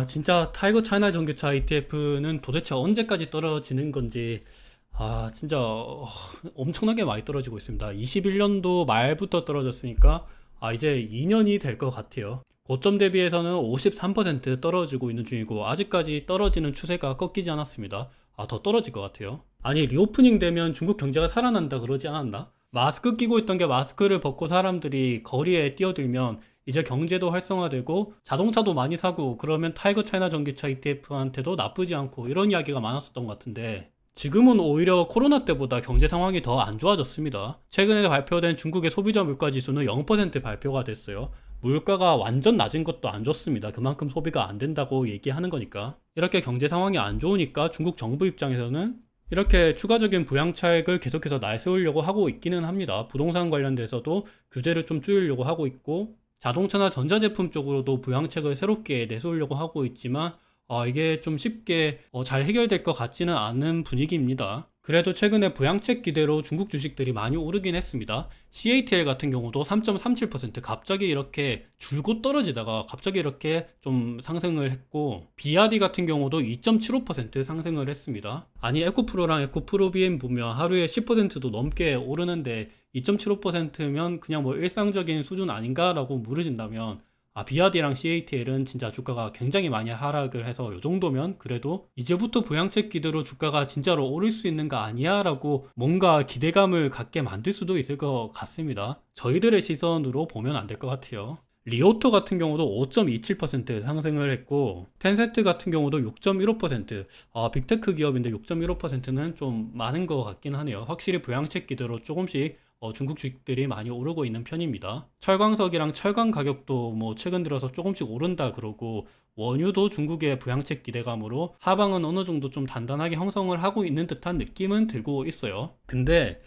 진짜 타이거 차이나 전기차 ETF는 도대체 언제까지 떨어지는 건지, 진짜 엄청나게 많이 떨어지고 있습니다. 21년도 말부터 떨어졌으니까, 이제 2년이 될 것 같아요. 고점 대비해서는 53% 떨어지고 있는 중이고, 아직까지 떨어지는 추세가 꺾이지 않았습니다. 더 떨어질 것 같아요. 아니, 리오프닝 되면 중국 경제가 살아난다 그러지 않았나? 마스크 끼고 있던 게 마스크를 벗고 사람들이 거리에 뛰어들면 이제 경제도 활성화되고 자동차도 많이 사고 그러면 타이거 차이나 전기차 ETF한테도 나쁘지 않고 이런 이야기가 많았었던 것 같은데 지금은 오히려 코로나 때보다 경제 상황이 더 안 좋아졌습니다. 최근에 발표된 중국의 소비자 물가 지수는 0% 발표가 됐어요. 물가가 완전 낮은 것도 안 좋습니다. 그만큼 소비가 안 된다고 얘기하는 거니까. 이렇게 경제 상황이 안 좋으니까 중국 정부 입장에서는 이렇게 추가적인 부양책을 계속해서 내세우려고 하고 있기는 합니다. 부동산 관련돼서도 규제를 좀 줄이려고 하고 있고 자동차나 전자제품 쪽으로도 부양책을 새롭게 내세우려고 하고 있지만 이게 좀 쉽게 잘 해결될 것 같지는 않은 분위기입니다. 그래도 최근에 부양책 기대로 중국 주식들이 많이 오르긴 했습니다. CATL 같은 경우도 3.37% 갑자기 이렇게 줄곧 떨어지다가 갑자기 이렇게 좀 상승을 했고 BRD 같은 경우도 2.75% 상승을 했습니다. 아니 에코프로랑 에코프로비엔 보면 하루에 10%도 넘게 오르는데 2.75%면 그냥 뭐 일상적인 수준 아닌가라고 물으신다면 BRD랑 CATL은 진짜 주가가 굉장히 많이 하락을 해서 이 정도면 그래도 이제부터 부양책 기대로 주가가 진짜로 오를 수 있는 거 아니야? 라고 뭔가 기대감을 갖게 만들 수도 있을 것 같습니다. 저희들의 시선으로 보면 안 될 것 같아요. 리오토 같은 경우도 5.27% 상승을 했고 텐센트 같은 경우도 6.15%, 빅테크 기업인데 6.15%는 좀 많은 것 같긴 하네요. 확실히 부양책 기대로 조금씩 중국 주식들이 많이 오르고 있는 편입니다. 철광석이랑 철강 가격도 뭐 최근 들어서 조금씩 오른다 그러고 원유도 중국의 부양책 기대감으로 하방은 어느 정도 좀 단단하게 형성을 하고 있는 듯한 느낌은 들고 있어요. 근데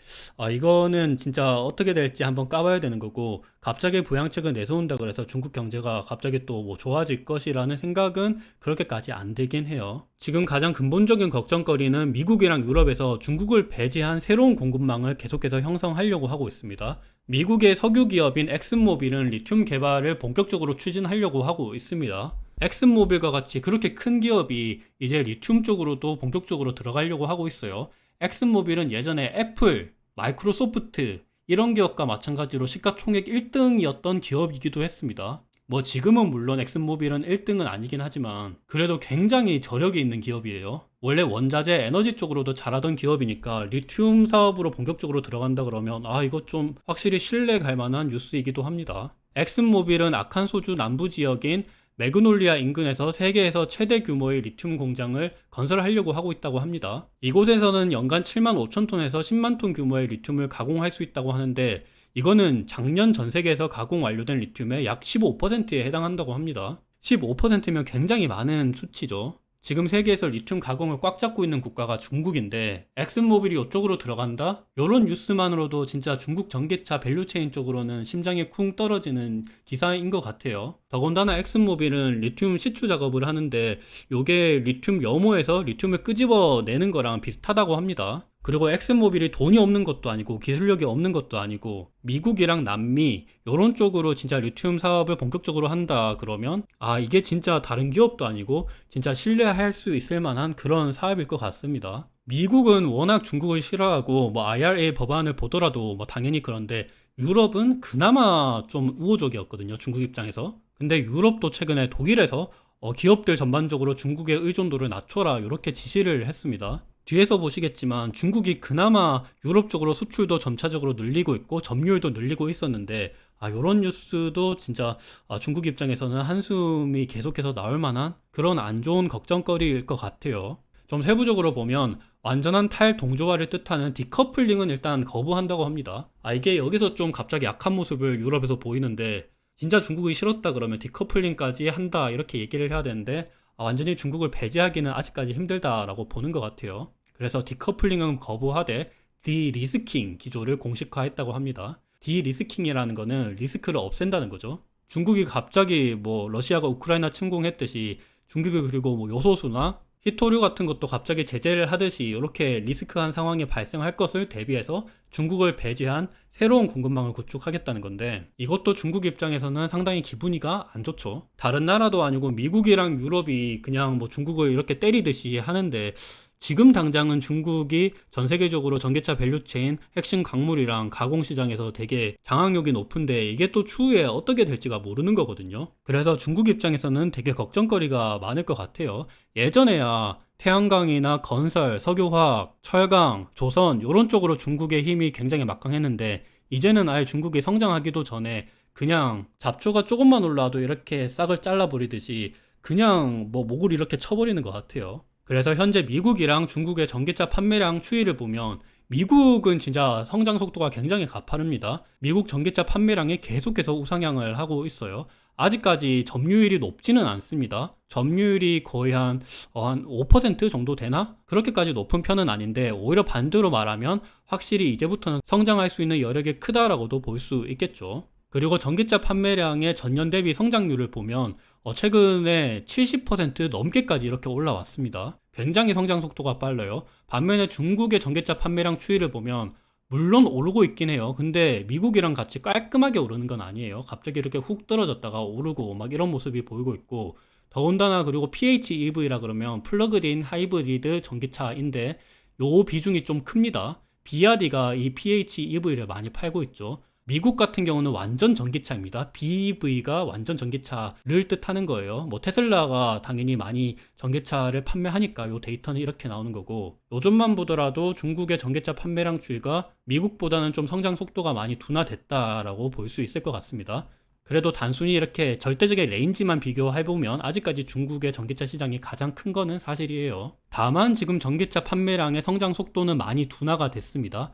이거는 진짜 어떻게 될지 한번 까봐야 되는 거고 갑자기 부양책을 내세운다 그래서 중국 경제가 갑자기 또 뭐 좋아질 것이라는 생각은 그렇게까지 안 들긴 해요. 지금 가장 근본적인 걱정거리는 미국이랑 유럽에서 중국을 배제한 새로운 공급망을 계속해서 형성하려고 하고 있습니다. 미국의 석유 기업인 엑슨모빌은 리튬 개발을 본격적으로 추진하려고 하고 있습니다. 엑슨모빌과 같이 그렇게 큰 기업이 이제 리튬 쪽으로도 본격적으로 들어가려고 하고 있어요. 엑슨모빌은 예전에 애플, 마이크로소프트 이런 기업과 마찬가지로 시가총액 1등이었던 기업이기도 했습니다. 뭐 지금은 물론 엑슨모빌은 1등은 아니긴 하지만 그래도 굉장히 저력이 있는 기업이에요. 원래 원자재 에너지 쪽으로도 잘하던 기업이니까 리튬 사업으로 본격적으로 들어간다 그러면 이거 좀 확실히 신뢰 갈 만한 뉴스이기도 합니다. 엑슨모빌은 아칸소주 남부 지역인 매그놀리아 인근에서 세계에서 최대 규모의 리튬 공장을 건설하려고 하고 있다고 합니다. 이곳에서는 연간 7만 5천 톤에서 10만 톤 규모의 리튬을 가공할 수 있다고 하는데 이거는 작년 전 세계에서 가공 완료된 리튬의 약 15%에 해당한다고 합니다. 15%면 굉장히 많은 수치죠. 지금 세계에서 리튬 가공을 꽉 잡고 있는 국가가 중국인데 엑슨모빌이 이쪽으로 들어간다? 이런 뉴스만으로도 진짜 중국 전기차 밸류체인 쪽으로는 심장이 쿵 떨어지는 기사인 것 같아요. 더군다나 엑슨모빌은 리튬 시추 작업을 하는데 이게 리튬 염호에서 리튬을 끄집어내는 거랑 비슷하다고 합니다. 그리고 엑슨모빌이 돈이 없는 것도 아니고 기술력이 없는 것도 아니고 미국이랑 남미 이런 쪽으로 진짜 리튬 사업을 본격적으로 한다 그러면 이게 진짜 다른 기업도 아니고 진짜 신뢰할 수 있을 만한 그런 사업일 것 같습니다. 미국은 워낙 중국을 싫어하고 뭐 IRA 법안을 보더라도 뭐 당연히 그런데 유럽은 그나마 좀 우호적이었거든요. 중국 입장에서. 근데 유럽도 최근에 독일에서 기업들 전반적으로 중국의 의존도를 낮춰라 이렇게 지시를 했습니다. 뒤에서 보시겠지만 중국이 그나마 유럽 쪽으로 수출도 점차적으로 늘리고 있고 점유율도 늘리고 있었는데 요런 뉴스도 진짜 중국 입장에서는 한숨이 계속해서 나올 만한 그런 안 좋은 걱정거리일 것 같아요. 좀 세부적으로 보면 완전한 탈동조화를 뜻하는 디커플링은 일단 거부한다고 합니다. 이게 여기서 좀 갑자기 약한 모습을 유럽에서 보이는데 진짜 중국이 싫었다 그러면 디커플링까지 한다 이렇게 얘기를 해야 되는데 완전히 중국을 배제하기는 아직까지 힘들다라고 보는 것 같아요. 그래서 디커플링은 거부하되 디리스킹 기조를 공식화했다고 합니다. 디리스킹이라는 거는 리스크를 없앤다는 거죠. 중국이 갑자기 뭐 러시아가 우크라이나 침공했듯이 중국이 그리고 뭐 요소수나 히토류 같은 것도 갑자기 제재를 하듯이 이렇게 리스크한 상황이 발생할 것을 대비해서 중국을 배제한 새로운 공급망을 구축하겠다는 건데, 이것도 중국 입장에서는 상당히 기분이가 안 좋죠. 다른 나라도 아니고 미국이랑 유럽이 그냥 뭐 중국을 이렇게 때리듯이 하는데, 지금 당장은 중국이 전 세계적으로 전기차 밸류체인 핵심 광물이랑 가공 시장에서 되게 장악력이 높은데, 이게 또 추후에 어떻게 될지가 모르는 거거든요. 그래서 중국 입장에서는 되게 걱정거리가 많을 것 같아요. 예전에야 태양광이나 건설, 석유화학, 철강, 조선 이런 쪽으로 중국의 힘이 굉장히 막강했는데, 이제는 아예 중국이 성장하기도 전에 그냥 잡초가 조금만 올라도 이렇게 싹을 잘라버리듯이 그냥 뭐 목을 이렇게 쳐버리는 것 같아요. 그래서 현재 미국이랑 중국의 전기차 판매량 추이를 보면, 미국은 진짜 성장 속도가 굉장히 가파릅니다. 미국 전기차 판매량이 계속해서 우상향을 하고 있어요. 아직까지 점유율이 높지는 않습니다. 점유율이 거의 한 5% 정도 되나? 그렇게까지 높은 편은 아닌데, 오히려 반대로 말하면 확실히 이제부터는 성장할 수 있는 여력이 크다라고도 볼 수 있겠죠. 그리고 전기차 판매량의 전년 대비 성장률을 보면 최근에 70% 넘게까지 이렇게 올라왔습니다. 굉장히 성장 속도가 빨라요. 반면에 중국의 전기차 판매량 추이를 보면 물론 오르고 있긴 해요. 근데 미국이랑 같이 깔끔하게 오르는 건 아니에요. 갑자기 이렇게 훅 떨어졌다가 오르고 막 이런 모습이 보이고 있고, 더군다나 그리고 PHEV라 그러면 플러그인 하이브리드 전기차인데 요 비중이 좀 큽니다. 비아디가 이 PHEV를 많이 팔고 있죠. 미국 같은 경우는 완전 전기차입니다. BEV가 완전 전기차를 뜻하는 거예요. 뭐 테슬라가 당연히 많이 전기차를 판매하니까 요 데이터는 이렇게 나오는 거고, 요즘만 보더라도 중국의 전기차 판매량 추이가 미국보다는 좀 성장 속도가 많이 둔화됐다라고 볼 수 있을 것 같습니다. 그래도 단순히 이렇게 절대적인 레인지만 비교해보면 아직까지 중국의 전기차 시장이 가장 큰 거는 사실이에요. 다만 지금 전기차 판매량의 성장 속도는 많이 둔화가 됐습니다.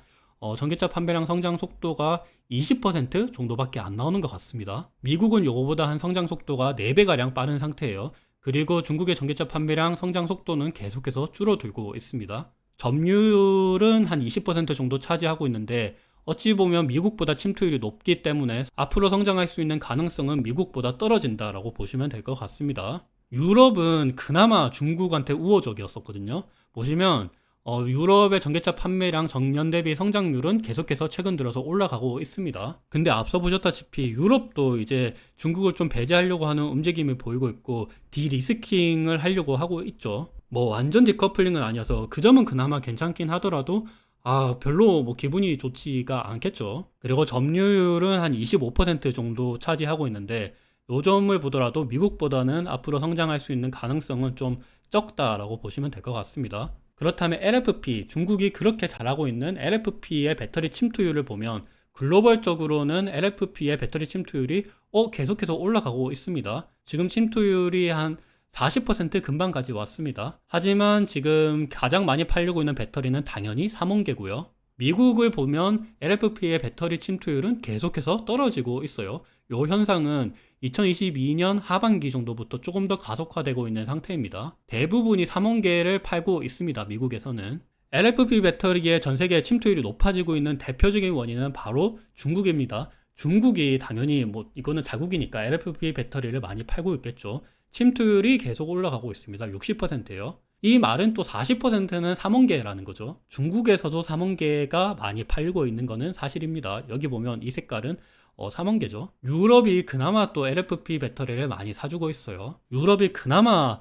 전기차 판매량 성장 속도가 20% 정도밖에 안 나오는 것 같습니다. 미국은 요거보다 한 성장 속도가 4배가량 빠른 상태예요. 그리고 중국의 전기차 판매량 성장 속도는 계속해서 줄어들고 있습니다. 점유율은 한 20% 정도 차지하고 있는데, 어찌 보면 미국보다 침투율이 높기 때문에 앞으로 성장할 수 있는 가능성은 미국보다 떨어진다라고 보시면 될 것 같습니다. 유럽은 그나마 중국한테 우호적이었었거든요. 보시면 유럽의 전기차 판매량 전년 대비 성장률은 계속해서 최근 들어서 올라가고 있습니다. 근데 앞서 보셨다시피 유럽도 이제 중국을 좀 배제하려고 하는 움직임이 보이고 있고, 디리스킹을 하려고 하고 있죠. 뭐 완전 디커플링은 아니어서 그 점은 그나마 괜찮긴 하더라도 별로 뭐 기분이 좋지가 않겠죠. 그리고 점유율은 한 25% 정도 차지하고 있는데, 요 점을 보더라도 미국보다는 앞으로 성장할 수 있는 가능성은 좀 적다라고 보시면 될 것 같습니다. 그렇다면 LFP, 중국이 그렇게 잘하고 있는 LFP의 배터리 침투율을 보면 글로벌적으로는 LFP의 배터리 침투율이 계속해서 올라가고 있습니다. 지금 침투율이 한 40% 금방까지 왔습니다. 하지만 지금 가장 많이 팔리고 있는 배터리는 당연히 3원계고요. 미국을 보면 LFP의 배터리 침투율은 계속해서 떨어지고 있어요. 이 현상은 2022년 하반기 정도부터 조금 더 가속화되고 있는 상태입니다. 대부분이 3원계를 팔고 있습니다. 미국에서는. LFP 배터리의 전 세계 침투율이 높아지고 있는 대표적인 원인은 바로 중국입니다. 중국이 당연히 뭐 이거는 자국이니까 LFP 배터리를 많이 팔고 있겠죠. 침투율이 계속 올라가고 있습니다. 60%예요. 이 말은 또 40%는 3원계라는 거죠. 중국에서도 3원계가 많이 팔고 있는 거는 사실입니다. 여기 보면 이 색깔은 3원계죠. 유럽이 그나마 또 LFP 배터리를 많이 사주고 있어요. 유럽이 그나마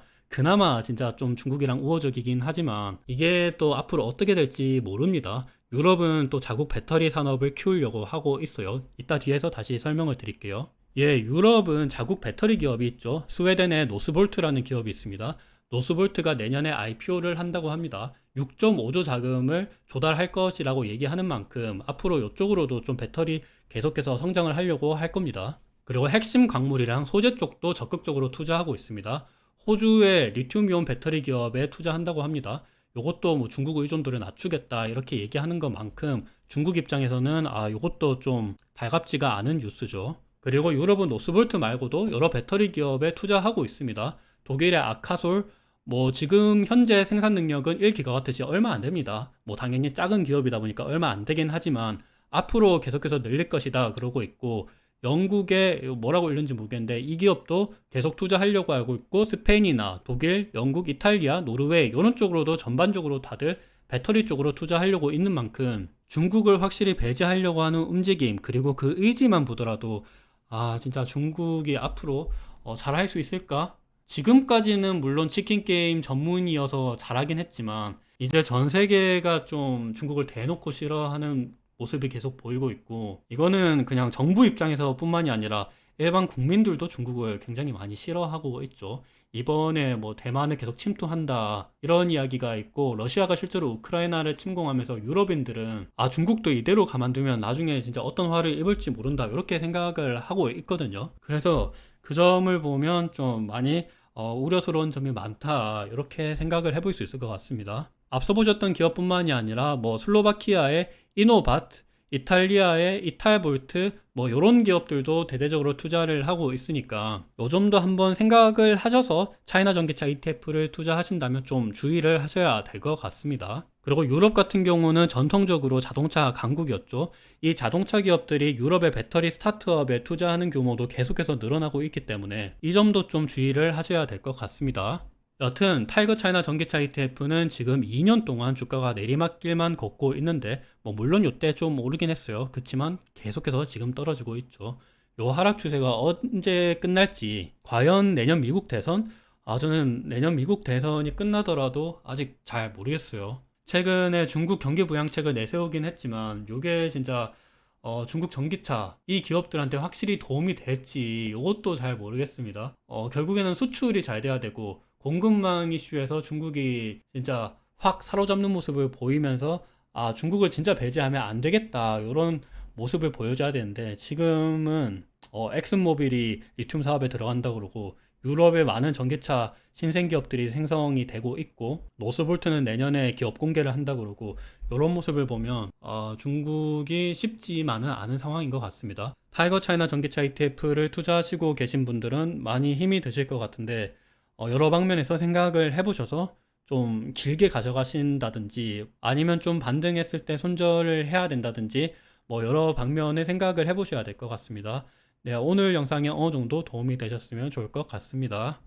진짜 좀 중국이랑 우호적이긴 하지만 이게 또 앞으로 어떻게 될지 모릅니다. 유럽은 또 자국 배터리 산업을 키우려고 하고 있어요. 이따 뒤에서 다시 설명을 드릴게요. 유럽은 자국 배터리 기업이 있죠. 스웨덴의 노스볼트라는 기업이 있습니다. 노스볼트가 내년에 IPO를 한다고 합니다. 6.5조 자금을 조달할 것이라고 얘기하는 만큼 앞으로 이쪽으로도 좀 배터리 계속해서 성장을 하려고 할 겁니다. 그리고 핵심 광물이랑 소재 쪽도 적극적으로 투자하고 있습니다. 호주의 리튬이온 배터리 기업에 투자한다고 합니다. 이것도 뭐 중국 의존도를 낮추겠다 이렇게 얘기하는 것만큼 중국 입장에서는 이것도 좀 달갑지가 않은 뉴스죠. 그리고 유럽은 노스볼트 말고도 여러 배터리 기업에 투자하고 있습니다. 독일의 아카솔, 뭐 지금 현재 생산 능력은 1GW이 얼마 안 됩니다. 뭐 당연히 작은 기업이다 보니까 얼마 안 되긴 하지만 앞으로 계속해서 늘릴 것이다 그러고 있고, 영국에 뭐라고 읽는지 모르겠는데 이 기업도 계속 투자하려고 알고 있고 스페인이나 독일, 영국, 이탈리아, 노르웨이 이런 쪽으로도 전반적으로 다들 배터리 쪽으로 투자하려고 있는 만큼 중국을 확실히 배제하려고 하는 움직임 그리고 그 의지만 보더라도 진짜 중국이 앞으로 잘할 수 있을까? 지금까지는 물론 치킨 게임 전문이어서 잘하긴 했지만 이제 전 세계가 좀 중국을 대놓고 싫어하는 모습이 계속 보이고 있고 이거는 그냥 정부 입장에서 뿐만이 아니라 일반 국민들도 중국을 굉장히 많이 싫어하고 있죠. 이번에 뭐 대만을 계속 침투한다 이런 이야기가 있고 러시아가 실제로 우크라이나를 침공하면서 유럽인들은 중국도 이대로 가만두면 나중에 진짜 어떤 화를 입을지 모른다 이렇게 생각을 하고 있거든요. 그래서 그 점을 보면 좀 많이 우려스러운 점이 많다 이렇게 생각을 해볼 수 있을 것 같습니다. 앞서 보셨던 기업뿐만이 아니라 뭐 슬로바키아의 이노바트, 이탈리아의 이탈볼트 뭐 이런 기업들도 대대적으로 투자를 하고 있으니까 요 점도 한번 생각을 하셔서 차이나 전기차 ETF를 투자하신다면 좀 주의를 하셔야 될 것 같습니다. 그리고 유럽 같은 경우는 전통적으로 자동차 강국이었죠. 이 자동차 기업들이 유럽의 배터리 스타트업에 투자하는 규모도 계속해서 늘어나고 있기 때문에 이 점도 좀 주의를 하셔야 될 것 같습니다. 여튼 타이거 차이나 전기차 ETF는 지금 2년 동안 주가가 내리막길만 걷고 있는데 뭐 물론 이때 좀 오르긴 했어요. 그렇지만 계속해서 지금 떨어지고 있죠. 요 하락 추세가 언제 끝날지 과연 내년 미국 대선? 저는 내년 미국 대선이 끝나더라도 아직 잘 모르겠어요. 최근에 중국 경기 부양책을 내세우긴 했지만 요게 진짜 중국 전기차 이 기업들한테 확실히 도움이 될지 이것도 잘 모르겠습니다. 결국에는 수출이 잘 돼야 되고 공급망 이슈에서 중국이 진짜 확 사로잡는 모습을 보이면서 중국을 진짜 배제하면 안 되겠다 이런 모습을 보여줘야 되는데 지금은 엑슨모빌이 리튬 사업에 들어간다 그러고 유럽의 많은 전기차 신생 기업들이 생성이 되고 있고 노스볼트는 내년에 기업 공개를 한다 그러고 이런 모습을 보면 중국이 쉽지만은 않은 상황인 것 같습니다. 타이거 차이나 전기차 ETF를 투자하시고 계신 분들은 많이 힘이 드실 것 같은데 여러 방면에서 생각을 해보셔서 좀 길게 가져가신다든지 아니면 좀 반등했을 때 손절을 해야 된다든지 뭐 여러 방면의 생각을 해보셔야 될 것 같습니다. 네, 오늘 영상이 어느 정도 도움이 되셨으면 좋을 것 같습니다.